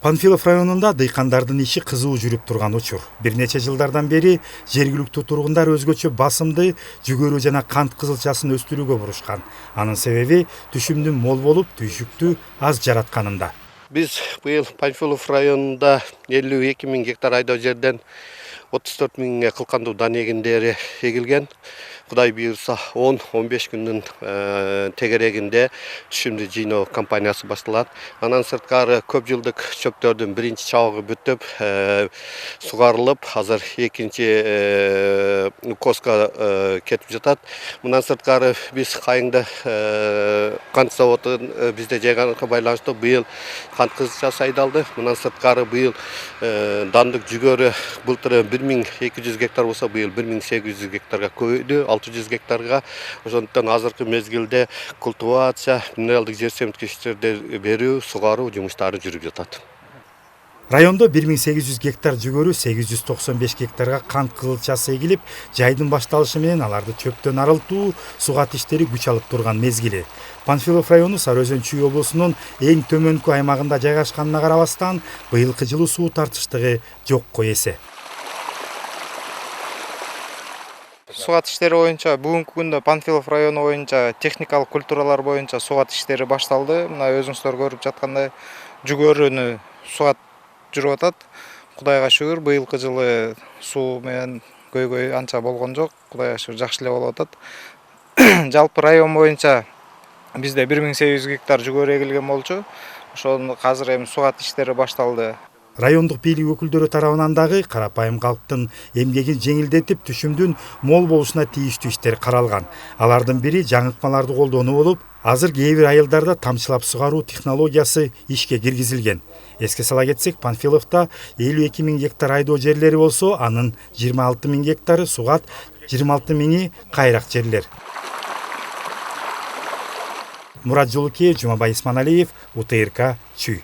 Панфилов районунда дыйкандардын иши кызуу жүрүп турган учур. Бир нече жылдардан бери жергиликтүү тургундар өзгөчө басымды жүгөрү жана кант кызылчасын өстүрүүгө бурушкан. Анын себеби түшүмдүн мол болуп, түйшүктү аз жаратканында. Biz быйыл Панфилов районунда 52 000 гектар айдоо жерден 34 000 кылкандуу дан эгиндери эгилген. Кудай буйрса 10-15 күндүн тегерегинде түшүмдү жыйноо кампаниясы башталат. Анан сырткары көп жылдык чөптөрдүн биринчи чабыгы бүтүп, сугарылып, азыр экинчи коска кетип жатат. Мындан сырткары биз кайыңда кант заводун бизде жайганга байланыштуу быйыл кант кызылчасы айдалды. Мындан сырткары быйыл дандык жүгөрү былтыр 1200 гектар болсо, быйыл 1800 гектарга көбөйдү, 600 гектарга. Ошондуктан азыркы мезгилде культивация, минералдык жер семирткичтерди берүү, сугаруу жумуштары жүрүп жатат. Райондо 1800 гектар жүгөрү, 895 гектарга кант кызылчасы эгилип, жайдын башталышы менен аларды чөптөн арылтуу, сугат иштери күч алып турган мезгили. Панфилов району Сары Өзөн Чүй облусунун эң төмөнкү аймагында жайгашканына карабастан, быйылкы жылы суу тартыштыгы жокко эсе. Сугат иштери боюнча бүгүнкү күндө Панфилов району боюнча техникалык культуралар боюнча сугат иштери башталды. Мына өзүңүздөр көрүп жаткандай жүгөрүнү сугат жүрүп атат. Кудайга шүгүр, быйылкы жылы суу менен көйгөй анча болгон жок. Кудайга шүгүр, жакшы эле болуп атат. Жалпы район боюнча бизде 1800 гектар жүгөрү эгилген болчу. Ошону азыр эми сугат иштери башталды. Райондук бийлик өкүлдөрү тарабынан дагы карапайым калктын эмгегин жеңилдетип, түшүмдүн мол болушуна тийиштүү иштер каралган. Алардын бири жаңыртмаларды колдонуу болуп, азыр кээ бир айылдарда тамчылап сугаруу технологиясы ишке киргизилген. Эске сала кетсек, Панфиловдо 52 000 гектар айдоо жерлери болсо, анын 26 000 гектары сугат, 26 000 кайрак жерлер. Мурат Жолукеев, Жумабай Исманалиев, УТРК Чүй.